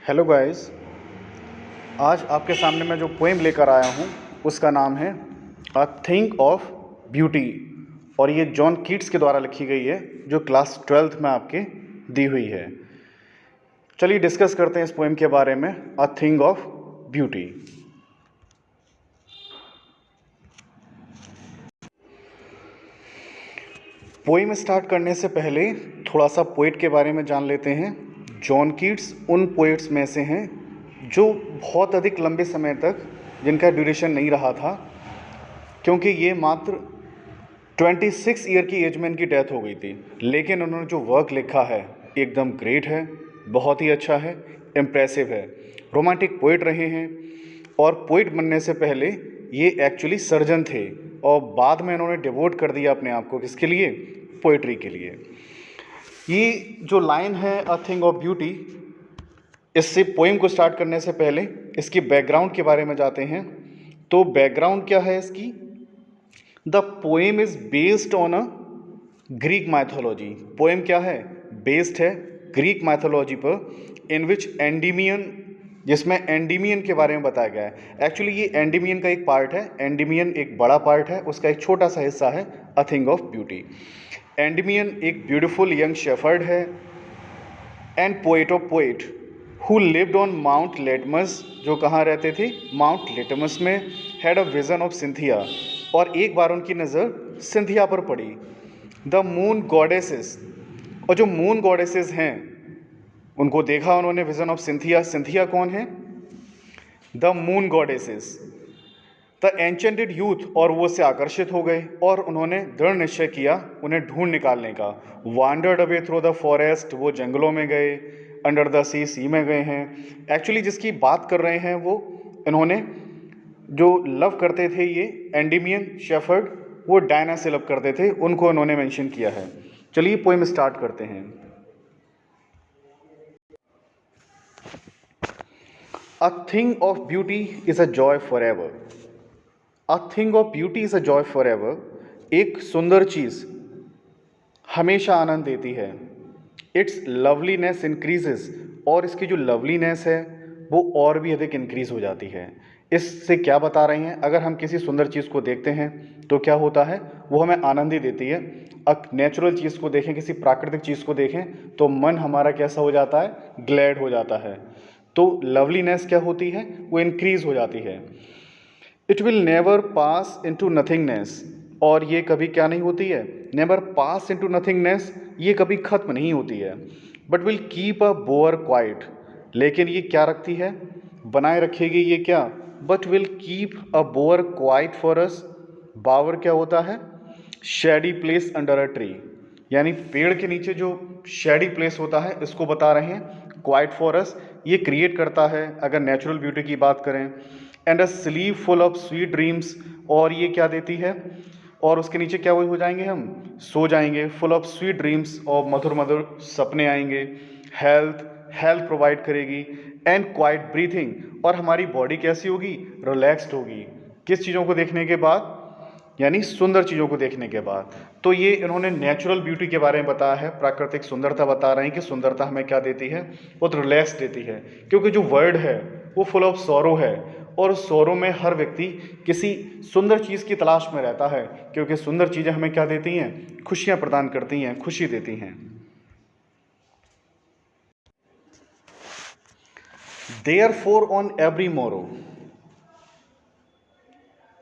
Hello guys. आज आपके सामने मैं जो पोएम लेकर आया हूँ उसका नाम है अ थिंग ऑफ ब्यूटी और ये जॉन कीट्स के द्वारा लिखी गई है जो क्लास 12th में आपके दी हुई है। चलिए डिस्कस करते हैं इस पोएम के बारे में, a thing of beauty. Poem start करने से पहले थोड़ा सा पोइट के बारे में जान लेते हैं। जॉन कीट्स उन पोइट्स में से हैं जो बहुत अधिक लंबे समय तक जिनका ड्यूरेशन नहीं रहा था, क्योंकि ये मात्र 26 ईयर की एज में इनकी डेथ हो गई थी। लेकिन उन्होंने जो वर्क लिखा है एकदम ग्रेट है, बहुत ही अच्छा है, इम्प्रेसिव है। रोमांटिक पोइट रहे हैं और पोइट बनने से पहले ये एक्चुअली सर्जन थे और बाद में इन्होंने डिवोट कर दिया अपने आप को किसके लिए? पोइट्री के लिए। ये जो लाइन है अ थिंग ऑफ ब्यूटी, इससे पोइम को स्टार्ट करने से पहले इसकी बैकग्राउंड के बारे में जाते हैं। तो बैकग्राउंड क्या है इसकी? The poem is based on a Greek mythology. Poem क्या है? बेस्ड है ग्रीक माइथोलॉजी पर, इन विच एंडीमियन, जिसमें एंडीमियन के बारे में बताया गया है। एक्चुअली ये एंडीमियन का एक पार्ट है, एंडीमियन एक बड़ा पार्ट है, उसका एक छोटा सा हिस्सा है a thing of beauty. Endymion एक ब्यूटीफुल यंग शेफर्ड है and poet of poet who lived on mount litmus, जो कहाँ रहते थे? माउंट लेटमस में। Had a vision of Cynthia, और एक बार उनकी नज़र सिंथिया पर पड़ी। द मून गॉडेसेस, और जो मून गॉडेसेस हैं उनको देखा उन्होंने, विजन ऑफ सिंथिया। सिंथिया कौन है? The moon goddesses. The enchanted youth, और वो उससे आकर्षित हो गए और उन्होंने दृढ़ निश्चय किया उन्हें ढूंढ निकालने का। Wandered away through the forest, वो जंगलों में गए। अंडर द सी में गए हैं। एक्चुअली जिसकी बात कर रहे हैं वो, इन्होंने जो लव करते थे ये एंडीमियन शेफर्ड, वो डायना से लव करते थे, उनको उन्होंने मेंशन किया है। चलिए पोएम स्टार्ट करते हैं। A thing of beauty is a joy for ever. A thing of beauty is a joy for ever. एक सुंदर चीज़ हमेशा आनंद देती है। इट्स लवलीनेस इंक्रीजेस, और इसकी जो लवलीनेस है वो और भी अधिक इंक्रीज हो जाती है। इससे क्या बता रहे हैं? अगर हम किसी सुंदर चीज़ को देखते हैं तो क्या होता है? वो हमें आनंद ही देती है। एक नेचुरल चीज़ को देखें, किसी प्राकृतिक चीज़ को देखें तो मन हमारा कैसा हो जाता है? ग्लैड हो जाता है। तो लवलीनेस क्या होती है? वो इंक्रीज हो जाती है। It will never pass into nothingness, और ये कभी क्या नहीं होती है? नेवर पास इंटू नथिंगनेस, ये कभी खत्म नहीं होती है। But will keep a bower quiet, लेकिन ये क्या रखती है? बनाए रखेगी ये क्या? But will keep a bower quiet for us. Bower क्या होता है? Shady place under a tree, यानी पेड़ के नीचे जो शेडी प्लेस होता है इसको बता रहे हैं। क्वाइट फॉर अस ये क्रिएट करता है अगर नेचुरल ब्यूटी की बात करें। And a slip full of sweet dreams, और ये क्या देती है? और उसके नीचे क्या हो जाएंगे? हम सो जाएंगे। फुल ऑफ स्वीट ड्रीम्स, और मधुर मधुर सपने आएंगे। हेल्थ, हेल्थ प्रोवाइड करेगी। एंड क्वाइट ब्रीथिंग, और हमारी बॉडी कैसी होगी? रिलैक्स्ड होगी। किस चीज़ों को देखने के बाद? यानी सुंदर चीज़ों को देखने के बाद। तो ये इन्होंने नेचुरल ब्यूटी के बारे में बताया है, प्राकृतिक सुंदरता बता रहे हैं कि सुंदरता हमें क्या देती है? वो तो रिलैक्स देती है, क्योंकि जो वर्ल्ड है वो फुल ऑफ सौरो है, और सौरो में हर व्यक्ति किसी सुंदर चीज़ की तलाश में रहता है, क्योंकि सुंदर चीज़ें हमें क्या देती हैं? खुशियाँ प्रदान करती हैं, खुशी देती हैं। देयरफॉर ऑन एवरी मोरो,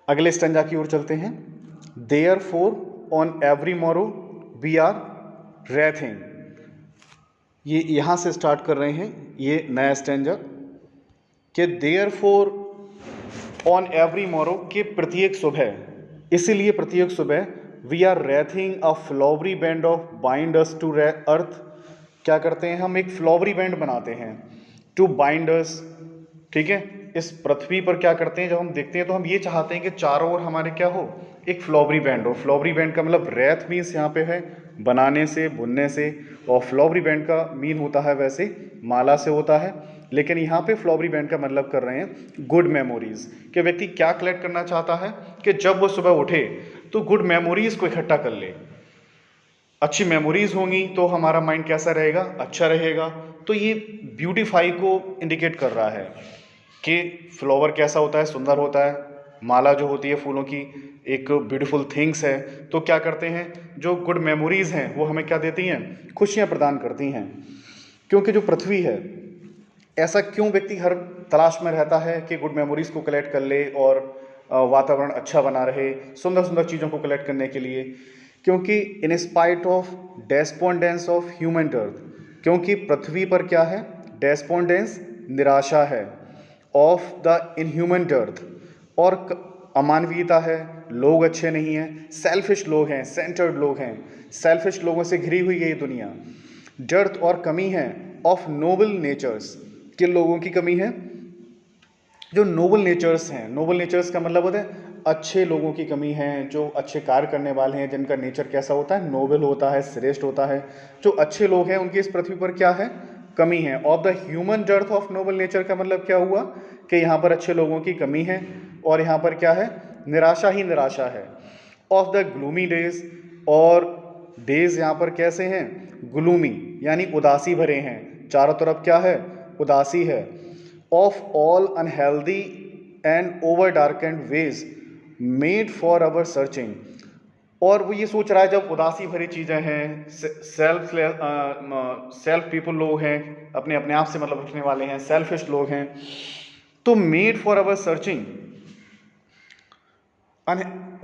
अगले स्टंजा की ओर चलते हैं। Therefore on every morrow we are wreathing, ये यहाँ से स्टार्ट कर रहे हैं ये नया स्टैंजा कि देयरफॉर ऑन एवरी मोरो, के प्रत्येक सुबह, इसीलिए प्रत्येक सुबह we are wreathing a flowery band of bind us to earth. क्या करते हैं? हम एक फ्लॉवरी बैंड बनाते हैं टू बाइंड अस, ठीक है, इस पृथ्वी पर। क्या करते हैं? जब हम देखते हैं तो हम ये चाहते हैं कि चारों ओर हमारे क्या हो? एक फ्लॉवरी बैंड हो। फ्लॉवरी बैंड का मतलब रेथ मीन्स यहाँ पे है बनाने से, बुनने से, और फ्लॉवरी बैंड का मीन होता है वैसे माला से होता है, लेकिन यहाँ पे फ्लॉवरी बैंड का मतलब कर रहे हैं गुड मेमोरीज। कि व्यक्ति क्या कलेक्ट करना चाहता है? कि जब वो सुबह उठे तो गुड मेमोरीज को इकट्ठा कर ले। अच्छी मेमोरीज होंगी तो हमारा माइंड कैसा रहेगा? अच्छा रहेगा। तो ये ब्यूटीफाई को इंडिकेट कर रहा है कि फ्लावर कैसा होता है, सुंदर होता है, माला जो होती है फूलों की एक ब्यूटीफुल थिंग्स है। तो क्या करते हैं, जो गुड मेमोरीज़ हैं वो हमें क्या देती हैं, खुशियाँ प्रदान करती हैं। क्योंकि जो पृथ्वी है, ऐसा क्यों व्यक्ति हर तलाश में रहता है कि गुड मेमोरीज़ को कलेक्ट कर ले और वातावरण अच्छा बना रहे, सुंदर सुंदर चीज़ों को कलेक्ट करने के लिए, क्योंकि in spite of despondence of human earth, क्योंकि पृथ्वी पर क्या है, डेस्पोंडेंस निराशा है, ऑफ द इनह्यूमन अर्थ और अमानवीयता है, लोग अच्छे नहीं हैं, सेल्फिश लोग हैं, सेंटर्ड लोग हैं, सेल्फिश लोगों से घिरी हुई है ये दुनिया। डर्थ और कमी है ऑफ नोबल नेचर्स, किन लोगों की कमी है, जो नोबल नेचर्स हैं। नोबल नेचर्स का मतलब होता है अच्छे लोगों की कमी है, जो अच्छे कार्य करने वाले हैं, जिनका नेचर कैसा होता है, नोबल होता है, श्रेष्ठ होता है। जो अच्छे लोग हैं उनकी इस पृथ्वी पर क्या है, कमी है। Of the human dearth of noble nature का मतलब क्या हुआ कि यहाँ पर अच्छे लोगों की कमी है और यहाँ पर क्या है, निराशा ही निराशा है। ऑफ द ग्लूमी डेज, और डेज यहाँ पर कैसे हैं, ग्लूमी यानी उदासी भरे हैं, चारों तरफ क्या है, उदासी है। Of all unhealthy and over darkened ways made for our searching, और वो ये सोच रहा है जब उदासी भरी चीज़ें हैं, सेल्फ पीपल लोग हैं, अपने अपने आप से मतलब रखने वाले हैं, सेल्फिश लोग हैं, तो made for our searching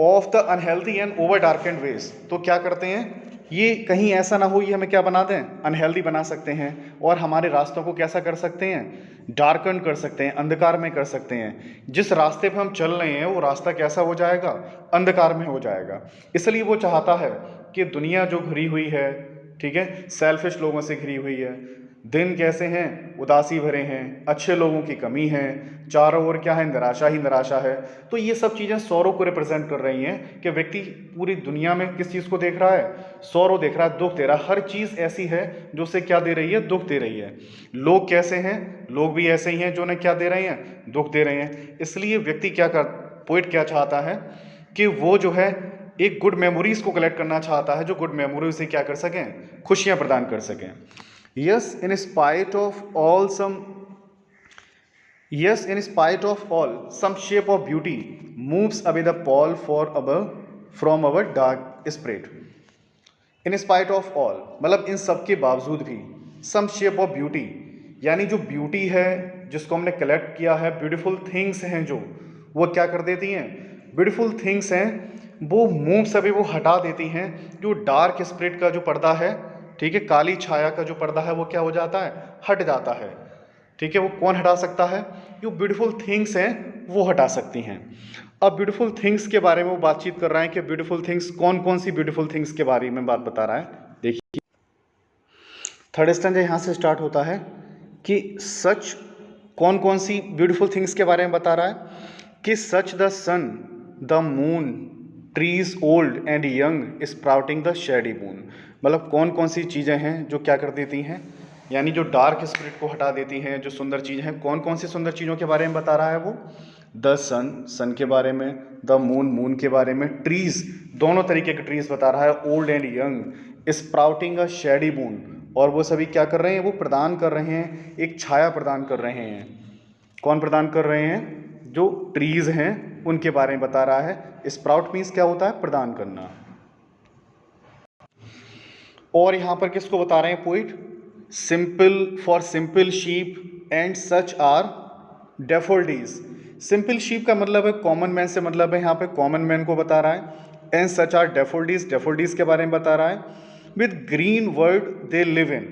of the unhealthy and over darkened ways, तो क्या करते हैं, ये कहीं ऐसा ना हो ये हमें क्या बना दें, अनहेल्दी बना सकते हैं, और हमारे रास्तों को कैसा कर सकते हैं, डार्कन कर सकते हैं, अंधकार में कर सकते हैं। जिस रास्ते पर हम चल रहे हैं वो रास्ता कैसा हो जाएगा, अंधकार में हो जाएगा। इसलिए वो चाहता है कि दुनिया जो घिरी हुई है, ठीक है, सेल्फिश लोगों से घिरी हुई है, दिन कैसे हैं, उदासी भरे हैं, अच्छे लोगों की कमी है, चारों ओर क्या है, निराशा ही निराशा है। तो ये सब चीज़ें सौरों को रिप्रेजेंट कर रही हैं कि व्यक्ति पूरी दुनिया में किस चीज़ को देख रहा है, सौरों देख रहा है, दुख दे रहा है। हर चीज़ ऐसी है जो उसे क्या दे रही है, दुख दे रही है। लोग कैसे हैं, लोग भी ऐसे ही हैं जो उन्हें क्या दे रहे हैं, दुख दे रहे हैं। इसलिए व्यक्ति क्या कर, पोइट क्या चाहता है कि वो जो है एक गुड मेमोरीज को कलेक्ट करना चाहता है, जो गुड मेमोरीज से क्या कर सकें, खुशियाँ प्रदान कर सकें। Yes, in spite of all some shape of beauty moves away the pall from our dark spirit. In spite of all मतलब इन सब के बावजूद भी, some shape of beauty यानी जो ब्यूटी है जिसको हमने कलेक्ट किया है, ब्यूटीफुल थिंग्स हैं जो, वो क्या कर देती हैं, ब्यूटीफुल थिंग्स हैं वो मूव्स अवे, वो हटा देती हैं जो डार्क स्पिरिट का जो पर्दा है, ठीक है, काली छाया का जो पर्दा है वो क्या हो जाता है, हट जाता है। ठीक है, वो कौन हटा सकता है, जो ब्यूटीफुल थिंग्स हैं वो हटा सकती हैं। अब ब्यूटीफुल थिंग्स के बारे में वो बातचीत कर रहे हैं कि ब्यूटीफुल थिंग्स कौन कौन सी ब्यूटीफुल थिंग्स के बारे में बात बता रहा है। देखिए थर्ड स्टैंजा यहाँ से स्टार्ट होता है कि सच कौन कौन सी ब्यूटीफुल थिंग्स के बारे में बता रहा है कि such the sun the moon trees old and young sprouting the shady moon, मतलब कौन कौन सी चीज़ें हैं जो क्या कर देती हैं, यानी जो डार्क स्पिरिट को हटा देती हैं, जो सुंदर चीज़ें हैं, कौन कौन सी सुंदर चीज़ों के बारे में बता रहा है वो, द सन, सन के बारे में, द मून, मून के बारे में, ट्रीज, दोनों तरीके के ट्रीज बता रहा है, old and young, sprouting a shady moon, और वो सभी क्या कर रहे हैं, वो प्रदान कर रहे हैं, एक छाया प्रदान कर रहे हैं। कौन प्रदान कर रहे हैं, जो ट्रीज हैं उनके बारे में बता रहा है। स्प्राउट मीन्स क्या होता है, प्रदान करना। और यहाँ पर किसको बता रहे हैं poet, simple for simple sheep and such are daffodils. Simple sheep का मतलब है कॉमन मैन से मतलब है यहाँ पे कॉमन मैन को बता रहा है। And such are daffodils, daffodils के बारे में बता रहा है। With green world they live in,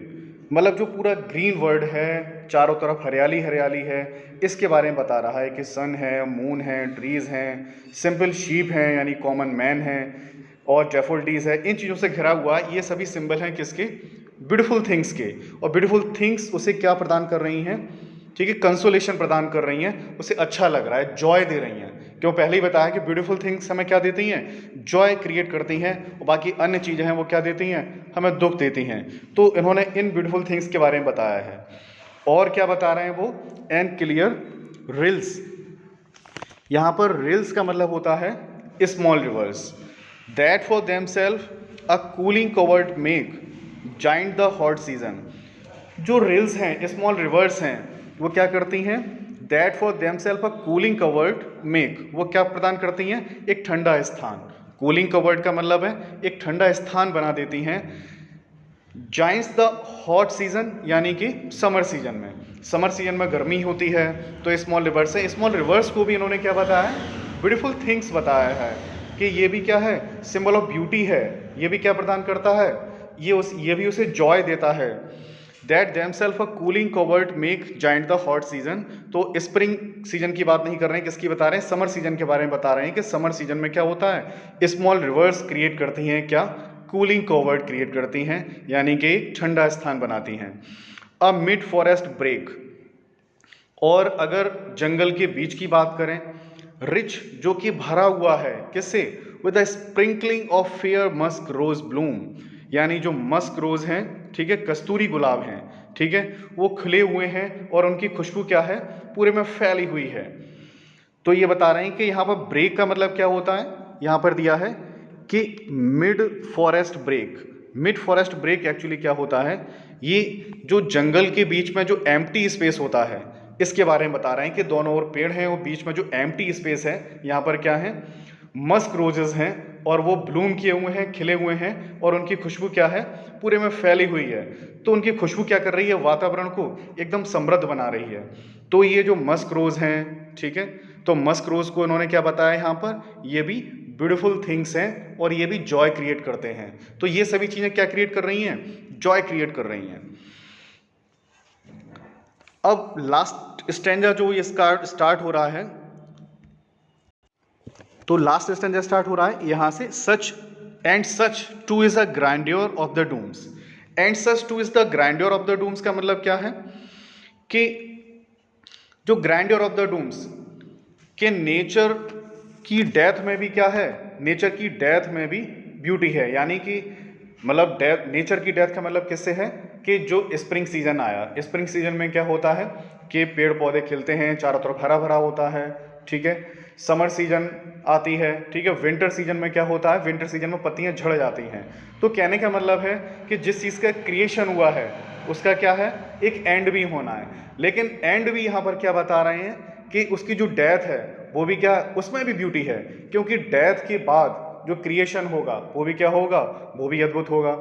मतलब जो पूरा ग्रीन वर्ल्ड है, चारों तरफ हरियाली हरियाली है, इसके बारे में बता रहा है कि सन है, मून है, ट्रीज हैं, सिंपल शीप हैं यानी कॉमन मैन है, और डेफोडिल्स है। इन चीज़ों से घिरा हुआ ये सभी सिंबल हैं किसके, ब्यूटीफुल थिंग्स के। और ब्यूटीफुल थिंग्स उसे क्या प्रदान कर रही हैं, ठीक है, कंसोलेशन प्रदान कर रही हैं, उसे अच्छा लग रहा है, जॉय दे रही हैं। क्यों, पहले ही बताया कि ब्यूटीफुल थिंग्स हमें क्या देती हैं, जॉय क्रिएट करती हैं, और बाकी अन्य चीज़ें हैं वो क्या देती हैं, हमें दुख देती हैं। तो इन्होंने इन ब्यूटीफुल थिंग्स के बारे में बताया है। और क्या बता रहे हैं वो, एंड क्लियर रिल्स, यहाँ पर रिल्स का मतलब होता है small rivers, that for themself a cooling covered make giant the hot season, जो रिल्स हैं, स्मॉल रिवर्स हैं, वो क्या करती हैं? That for them self a cooling covered make, वो क्या प्रदान करती हैं? एक ठंडा स्थान। कूलिंग कवर्ड का मतलब है एक ठंडा स्थान बना देती हैं। जाइंस द हॉट सीजन, यानी कि समर सीजन में, समर सीजन में गर्मी होती है तो स्मॉल रिवर्स है। स्मॉल रिवर्स को भी इन्होंने क्या बताया है? ब्यूटीफुल थिंग्स बताया है कि ये भी क्या है? सिंबल ऑफ ब्यूटी है। ये भी क्या प्रदान करता है? ये भी उसे जॉय देता है। That them self a cooling covered make giant the hot season. तो स्प्रिंग सीजन की बात नहीं कर रहे हैं, किसकी बता रहे हैं? समर सीजन के बारे में बता रहे हैं कि समर सीजन में क्या होता है? स्मॉल रिवर्स क्रिएट करती हैं क्या? कूलिंग कवर्ड क्रिएट करती हैं, यानी कि एक ठंडा स्थान बनाती हैं। अ मिड फॉरेस्ट ब्रेक, और अगर जंगल के बीच की बात करें, रिच जो कि भरा हुआ है, किससे? With a sprinkling of fair musk rose bloom, यानी जो मस्क रोज हैं, ठीक है, कस्तूरी गुलाब हैं, ठीक है, वो खिले हुए हैं और उनकी खुशबू क्या है? पूरे में फैली हुई है। तो ये बता रहे हैं कि यहाँ पर ब्रेक का मतलब क्या होता है? यहाँ पर दिया है कि mid forest brake. Mid forest brake actually क्या होता है? ये जो जंगल के बीच में जो एम्प्टी स्पेस होता है, इसके बारे में बता रहे हैं कि दोनों ओर पेड़ हैं और बीच में जो एम्प्टी स्पेस है, यहाँ पर क्या है? मस्क रोजेस हैं और वो ब्लूम किए हुए हैं, खिले हुए हैं, और उनकी खुशबू क्या है? पूरे में फैली हुई है। तो उनकी खुशबू क्या कर रही है? वातावरण को एकदम समृद्ध बना रही है। तो ये जो मस्क रोज हैं, ठीक है, तो मस्क रोज को इन्होंने क्या बताया यहाँ पर? ये भी ब्यूटीफुल थिंग्स हैं और ये भी जॉय क्रिएट करते हैं। तो ये सभी चीजें क्या क्रिएट कर रही हैं? जॉय क्रिएट कर रही हैं। अब लास्ट स्टैंजा जो ये स्टार्ट हो रहा है, तो लास्ट स्टैंजा स्टार्ट हो रहा है यहां से, such too is a grandeur of the dooms. And such too is the grandeur of the dooms का मतलब क्या है? कि जो ग्रैंड्योर ऑफ द डूम्स के नेचर की डेथ में भी क्या है? नेचर की डेथ में भी ब्यूटी है। यानी कि मतलब डेथ, नेचर की डेथ का मतलब किससे है? कि जो स्प्रिंग सीजन आया, स्प्रिंग सीजन में क्या होता है? कि पेड़ पौधे खिलते हैं, चारों तरफ हरा भरा होता है, ठीक है। समर सीजन आती है, ठीक है। विंटर सीजन में क्या होता है? विंटर सीजन में पत्तियां झड़ जाती हैं। तो कहने का मतलब है कि जिस चीज़ का क्रिएशन हुआ है उसका क्या है? एक एंड भी होना है। लेकिन एंड भी यहाँ पर क्या बता रहे हैं? कि उसकी जो डेथ है वो भी क्या, उसमें भी ब्यूटी है, क्योंकि डेथ के बाद जो क्रिएशन होगा वो भी क्या होगा? वो भी अद्भुत होगा।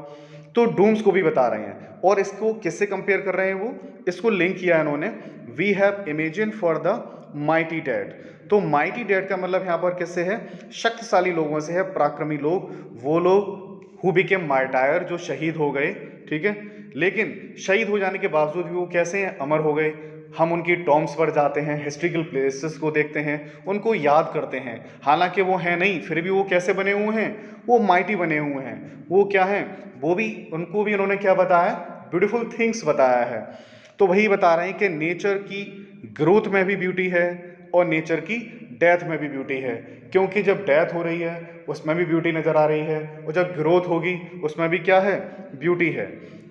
तो डूम्स को भी बता रहे हैं, और इसको किससे कंपेयर कर रहे हैं? वो इसको लिंक किया है इन्होंने, we have imagine for the mighty dead. तो माइटी डेड का मतलब यहाँ पर किससे है? शक्तिशाली लोगों से है, पराक्रमी लोग, वो लोग हु बिकेम मार्टायर, जो शहीद हो गए, ठीक है। लेकिन शहीद हो जाने के बावजूद भी वो कैसे हैं? अमर हो गए। हम उनकी टॉम्स पर जाते हैं, हिस्ट्रिकल प्लेसेस को देखते हैं, उनको याद करते हैं, हालांकि वो हैं नहीं, फिर भी वो कैसे बने हुए हैं? वो माइटी बने हुए हैं। वो क्या हैं? वो भी, उनको भी उन्होंने क्या बताया? ब्यूटीफुल थिंग्स बताया है। तो वही बता रहे हैं कि नेचर की ग्रोथ में भी ब्यूटी है और नेचर की डेथ में भी ब्यूटी है, क्योंकि जब डेथ हो रही है उसमें भी ब्यूटी नज़र आ रही है, और जब ग्रोथ होगी उसमें भी क्या है? ब्यूटी है।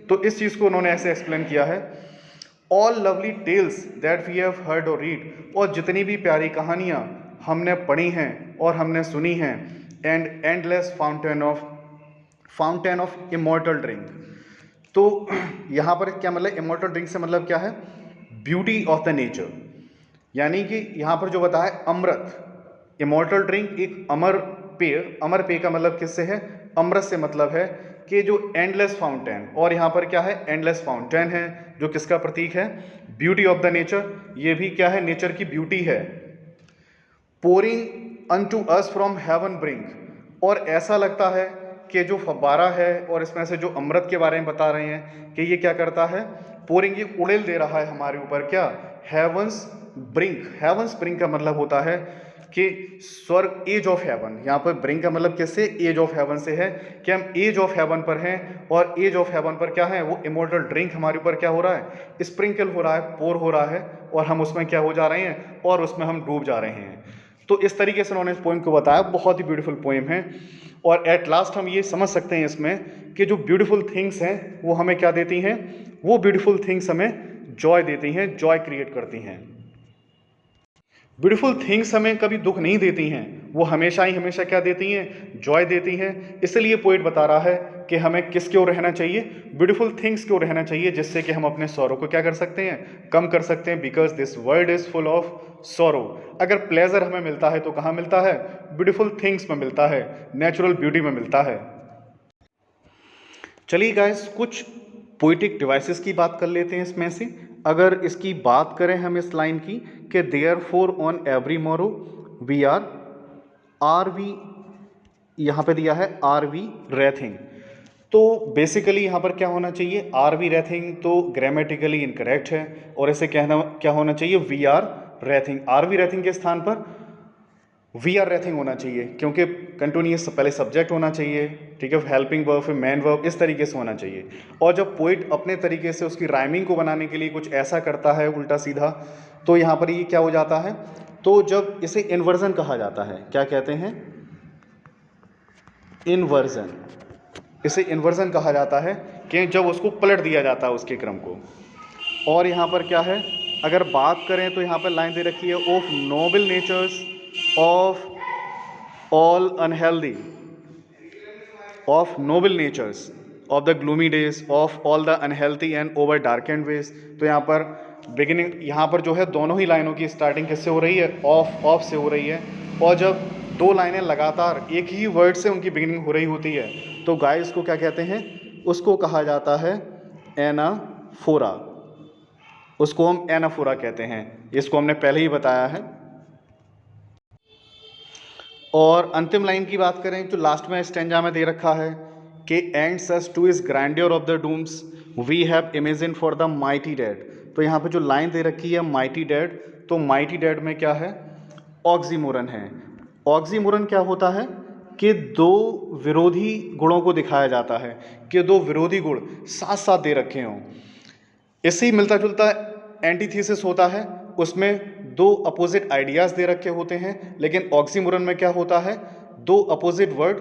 तो इस चीज़ को उन्होंने ऐसे एक्सप्लेन किया है। All lovely tales that we have heard और रीड, और जितनी भी प्यारी कहानियाँ हमने पढ़ी हैं और हमने सुनी हैं, and endless fountain of immortal drink. तो यहाँ पर क्या मतलब? इमॉर्टल ड्रिंक से मतलब क्या है? Beauty of the nature. यानी कि यहाँ पर जो बताया अमृत, इमॉर्टल ड्रिंक एक अमर पेय। अमर पेय का मतलब किससे है? अमृत से मतलब है कि जो एंडलेस फाउंटेन, और यहाँ पर क्या है? एंडलेस फाउंटेन है, जो किसका प्रतीक है? Beauty of the nature. ये भी क्या है? नेचर की ब्यूटी है। Pouring unto us from heaven brink, और ऐसा लगता है कि जो फव्वारा है और इसमें से जो अमृत के बारे में बता रहे हैं कि ये क्या करता है? पोरिंग, ये उड़ेल दे रहा है हमारे ऊपर क्या? Heavens brink. हेवंस ब्रिंक का मतलब होता है कि स्वर्ग, एज ऑफ हेवन। यहाँ पर ब्रिंक का मतलब किससे? एज ऑफ हेवन से है, कि हम एज ऑफ हेवन पर हैं, और एज ऑफ हेवन पर क्या है? वो इमॉर्टल ड्रिंक हमारे ऊपर क्या हो रहा है? स्प्रिंकल हो रहा है, पोर हो रहा है, और हम उसमें क्या हो जा रहे हैं? और उसमें हम डूब जा रहे हैं। तो इस तरीके से उन्होंने इस पोइम को बताया। बहुत ही ब्यूटीफुल पोइम है, और एट लास्ट हम ये समझ सकते हैं इसमें कि जो ब्यूटीफुल थिंग्स हैं वो हमें क्या देती हैं? वो ब्यूटीफुल थिंग्स हमें जॉय देती हैं, जॉय क्रिएट करती हैं। ब्यूटीफुल थिंग्स हमें कभी दुख नहीं देती हैं, वो हमेशा ही हमेशा क्या देती हैं, जॉय देती हैं। इसलिए पोइट बता रहा है कि हमें किस की ओर रहना चाहिए, ब्यूटीफुल थिंग्स की ओर रहना चाहिए, जिससे कि हम अपने सौरों को क्या कर सकते हैं, कम कर सकते हैं। Because this world is full of sorrow. अगर प्लेजर हमें मिलता है तो कहाँ मिलता है, ब्यूटीफुल थिंग्स में मिलता है, नेचुरल ब्यूटी में मिलता है। चलिए गाइस, कुछ पोइटिक डिवाइसेस की बात कर लेते हैं इसमें से। अगर इसकी बात करें हम इस लाइन की कि therefore on every morrow we are we, यहाँ पे दिया है आर वी रेथिंग। तो बेसिकली यहाँ पर क्या होना चाहिए, आर वी रेथिंग तो ग्रामेटिकली इनकरेक्ट है, और इसे कहना क्या होना चाहिए, we are wreathing. Are we wreathing के स्थान पर वी आर रेथिंग होना चाहिए, क्योंकि कंटिन्यूस पहले सब्जेक्ट होना चाहिए, ठीक है, हेल्पिंग वर्ब फिर मेन वर्ब, इस तरीके से होना चाहिए। और जब पोइट अपने तरीके से उसकी राइमिंग को बनाने के लिए कुछ ऐसा करता है उल्टा सीधा, तो यहाँ पर ये क्या हो जाता है, तो जब इसे इन्वर्जन कहा जाता है, क्या कहते हैं, इन्वर्जन। इसे इन्वर्जन कहा जाता है कि जब उसको पलट दिया जाता है उसके क्रम को। और यहाँ पर क्या है, अगर बात करें तो यहाँ पर लाइन दे रखी है, of noble natures of all unhealthy, of noble natures of the gloomy days of all the unhealthy and over darkened ways. तो यहाँ पर बिगिनिंग, यहाँ पर जो है दोनों ही लाइनों की स्टार्टिंग किससे हो रही है, ऑफ से हो रही है। और जब दो लाइनें लगातार एक ही वर्ड से उनकी बिगिनिंग हो रही होती है, तो गाइस को क्या कहते हैं, उसको कहा जाता है एनाफोरा। उसको हम एनाफोरा कहते हैं, इसको हमने पहले ही बताया है। और अंतिम लाइन की बात करें तो लास्ट में स्टेंजा में दे रखा है कि and such too is grandeur of the dooms we have imagine for the mighty dead. तो यहाँ पे जो लाइन दे रखी है माइटी डेड, तो माइटी डेड में क्या है, ऑक्सीमोरन है। ऑक्सीमोरन क्या होता है कि दो विरोधी गुणों को दिखाया जाता है, कि दो विरोधी गुण साथ साथ दे रखे हों। इससे ही मिलता जुलता एंटीथीसिस होता है, उसमें दो अपोजिट आइडियाज़ दे रखे होते हैं। लेकिन ऑक्सीमोरन में क्या होता है, दो अपोजिट वर्ड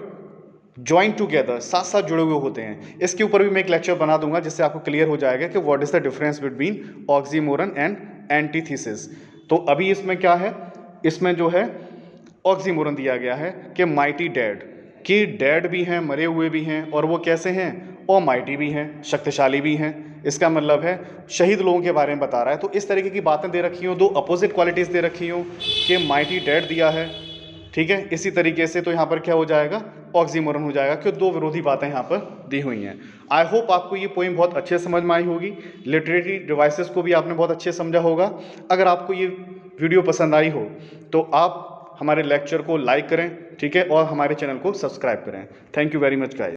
ज्वाइन टुगेदर, साथ साथ जुड़े हुए होते हैं। इसके ऊपर भी मैं एक लेक्चर बना दूंगा, जिससे आपको क्लियर हो जाएगा कि what is the difference between oxymoron and antithesis. तो अभी इसमें क्या है, इसमें जो है ऑक्सीमोरन दिया गया है कि माइटी डेड, कि डेड भी हैं, मरे हुए भी हैं, और वो कैसे हैं, और माइटी भी हैं, शक्तिशाली भी हैं। इसका मतलब है शहीद लोगों के बारे में बता रहा है। तो इस तरीके की बातें दे रखी हों, दो अपोजिट क्वालिटीज़ दे रखी हों कि माइटी डेड दिया है, ठीक है, इसी तरीके से, तो यहाँ पर क्या हो जाएगा, ऑक्सीमोरन हो जाएगा, कि दो विरोधी बातें यहाँ पर दी हुई हैं। आई होप आपको ये पोइम बहुत अच्छे समझ में आई होगी, लिटरेरी डिवाइसेस को भी आपने बहुत अच्छे समझा होगा। अगर आपको ये वीडियो पसंद आई हो तो आप हमारे लेक्चर को लाइक करें, ठीक है, और हमारे चैनल को सब्सक्राइब करें। Thank you very much guys.